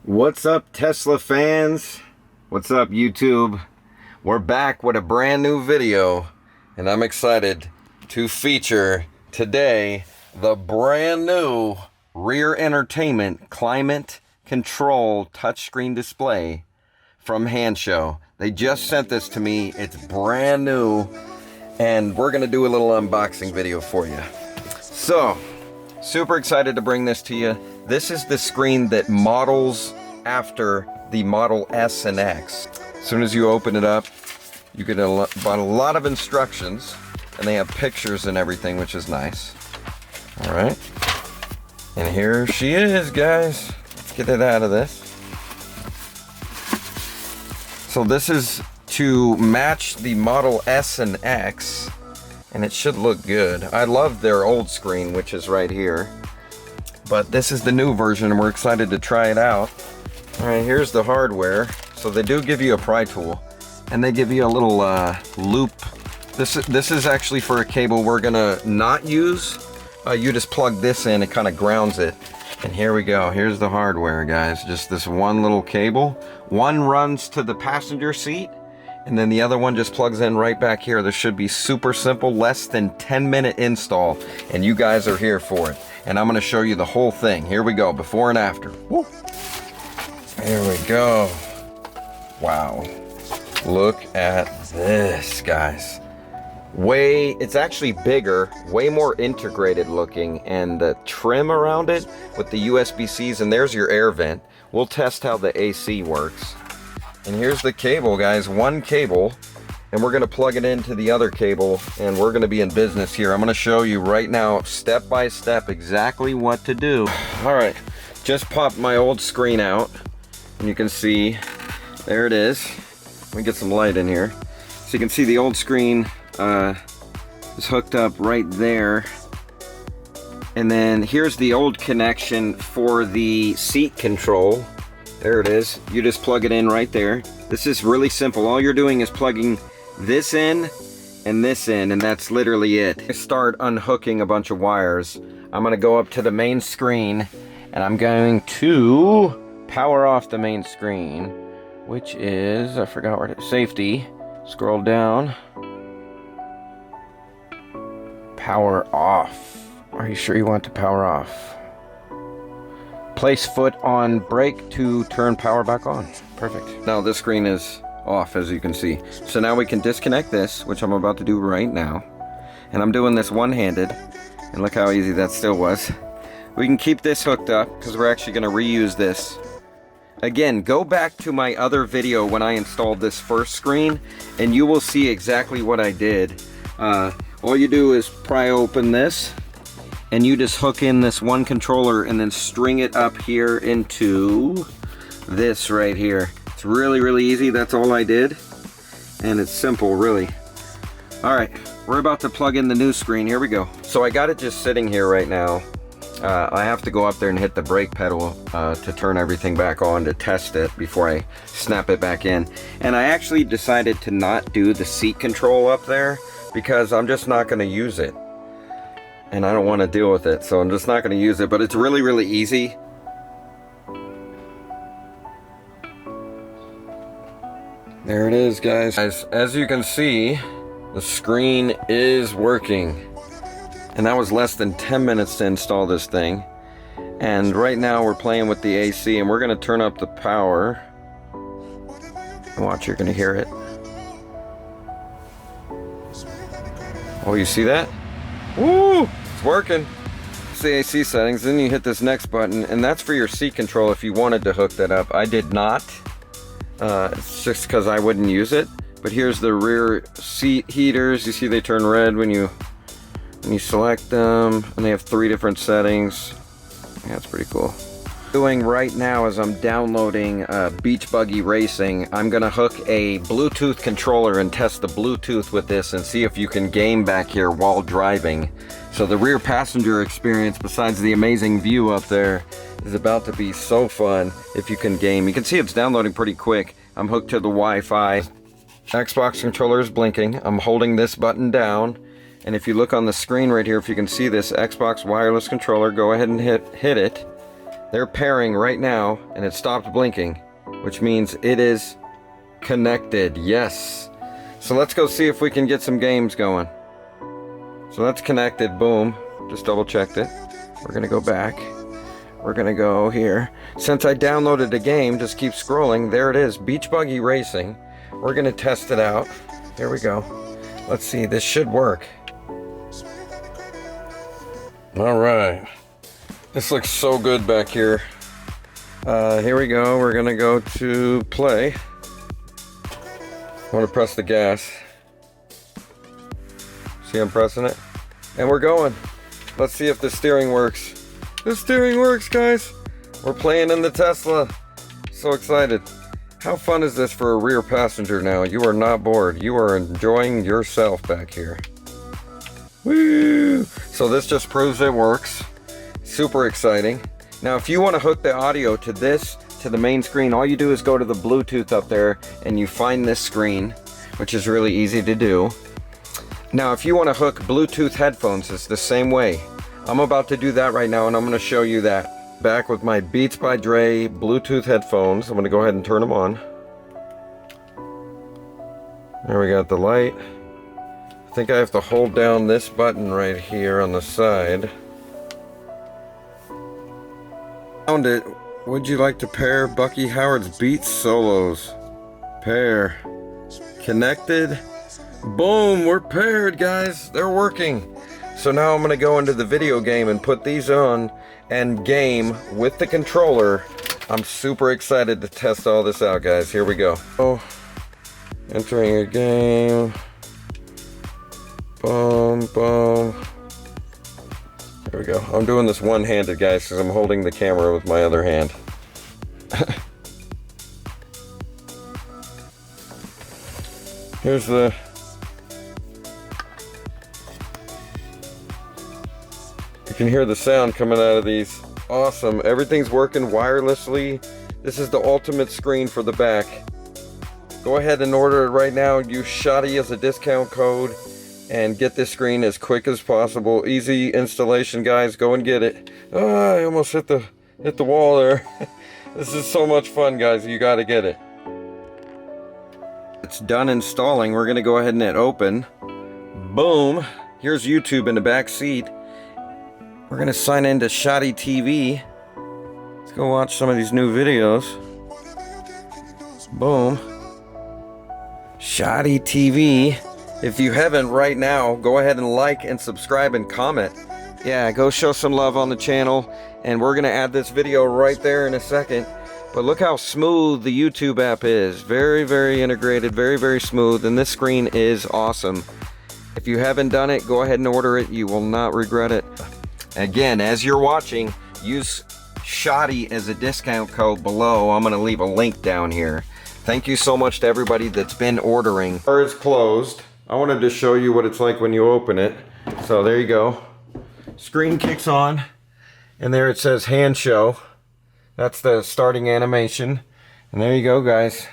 What's up, Tesla fans? What's up, YouTube? We're back with a brand new video, and I'm excited to feature today the brand new rear entertainment climate control touchscreen display from Hansshow. They just sent this to me. It's brand new, and we're gonna do a little unboxing video for you. So, super excited to bring this to you. This is the screen that models after the Model S and X. As soon as you open it up, you get a lot of instructions, and they have pictures and everything, which is nice. All right, and here she is, guys. Let's get it out of this. So this is to match the Model S and X, and it should look good. I love their old screen, which is right here, but this is the new version, and we're excited to try it out. All right, here's the hardware. So they do give you a pry tool, and they give you a little loop. This is actually for a cable we're gonna not use. You just plug this in, it kind of grounds it. And here we go. Here's the hardware, guys. Just this one little cable. One runs to the passenger seat, and then the other one just plugs in right back here. This should be super simple, less than 10-minute install, and you guys are here for it. And I'm gonna show you the whole thing. Here we go, before and after. Woo. Here we go. Wow. Look at this, guys. It's actually bigger, way more integrated looking, and the trim around it with the USB-Cs, and there's your air vent. We'll test how the AC works. And here's the cable, guys, one cable, and we're gonna plug it into the other cable, and we're gonna be in business here. I'm gonna show you right now, step by step, exactly what to do. All right, just popped my old screen out, and you can see, there it is. Let me get some light in here. So you can see the old screen is hooked up right there. And then here's the old connection for the seat control. There it is. You just plug it in right there. This is really simple. All you're doing is plugging this in and this in, and that's literally it. I start unhooking a bunch of wires. I'm gonna go up to the main screen, and I'm going to power off the main screen, which is, I forgot where it is, safety. Scroll down. Power off. Are you sure you want to power off? Place foot on brake to turn power back on. Perfect. Now this screen is off, as you can see. So now we can disconnect this, which I'm about to do right now. And I'm doing this one-handed. And look how easy that still was. We can keep this hooked up because we're actually going to reuse this. Again, go back to my other video when I installed this first screen, and you will see exactly what I did. All you do is pry open this, and you just hook in this one controller and then string it up here into this right here. It's really, really easy. That's all I did, and it's simple, really. All right, we're about to plug in the new screen. Here we go. So I got it just sitting here right now. I have to go up there and hit the brake pedal to turn everything back on to test it before I snap it back in. And I actually decided to not do the seat control up there because I'm just not going to use it. And I don't want to deal with it, so I'm just not going to use it. But it's really, really easy. There it is, guys. As you can see, the screen is working. And that was less than 10 minutes to install this thing. And right now we're playing with the AC, and we're gonna turn up the power. And watch, you're gonna hear it. Oh, you see that? Woo! It's working. It's the AC settings. Then you hit this next button, and that's for your seat control if you wanted to hook that up. I did not. It's just because I wouldn't use it. But here's the rear seat heaters. You see they turn red when you select them, and they have 3 different settings. Yeah, that's pretty cool. Doing right now is I'm downloading Beach Buggy Racing. I'm gonna hook a Bluetooth controller and test the Bluetooth with this and see if you can game back here while driving. So the rear passenger experience, besides the amazing view up there, is about to be so fun if you can game. You can see it's downloading pretty quick. I'm hooked to the Wi-Fi. Xbox controller is blinking. I'm holding this button down. And if you look on the screen right here, if you can see this Xbox wireless controller, go ahead and hit it. They're pairing right now, and it stopped blinking, which means it is connected. Yes. So let's go see if we can get some games going. So that's connected. Boom. Just double checked it. We're gonna go back. We're gonna go here. Since I downloaded a game, just keep scrolling. There it is, Beach Buggy Racing. We're gonna test it out. Here we go. Let's see, this should work. All right. This looks so good back here. Here we go. We're gonna go to play. I want to press the gas. See, I'm pressing it. And we're going. Let's see if the steering works. The steering works, guys. We're playing in the Tesla. So excited. How fun is this for a rear passenger now? You are not bored. You are enjoying yourself back here. Woo! So this just proves it works. Super exciting. Now, if you want to hook the audio to this, to the main screen, all you do is go to the Bluetooth up there and you find this screen, which is really easy to do. Now, if you want to hook Bluetooth headphones, it's the same way. I'm about to do that right now, and I'm going to show you that. Back with my Beats by Dre Bluetooth headphones. I'm going to go ahead and turn them on. There we got the light. I think I have to hold down this button right here on the side. Found it. Would you like to pair Bucky Howard's Beats solos? Pair. Connected. Boom, we're paired, guys. They're working. So now I'm going to go into the video game and put these on and game with the controller. I'm super excited to test all this out, guys. Here we go. Oh, entering a game. Boom, boom. There we go. I'm doing this one-handed, guys, because I'm holding the camera with my other hand. Here's the... You can hear the sound coming out of these. Awesome. Everything's working wirelessly. This is the ultimate screen for the back. Go ahead and order it right now. Use Shoddy as a discount code and get this screen as quick as possible. Easy installation, guys. Go and get it. Oh, I almost hit the wall there. This is so much fun, guys. You got to get it. It's done installing. We're going to go ahead and hit open. Boom. Here's YouTube in the back seat. We're going to sign into Shoddy TV. Let's go watch some of these new videos. Boom. Shoddy TV. If you haven't right now, go ahead and like and subscribe and comment. Yeah, go show some love on the channel. And we're going to add this video right there in a second. But look how smooth the YouTube app is. Very, very integrated. Very, very smooth. And this screen is awesome. If you haven't done it, go ahead and order it. You will not regret it. Again, as you're watching, use Shoddy as a discount code below. I'm going to leave a link down here. Thank you so much to everybody that's been ordering. Door is closed. I wanted to show you what it's like when you open it. So there you go. Screen kicks on. And there it says Hansshow. That's the starting animation. And there you go, guys.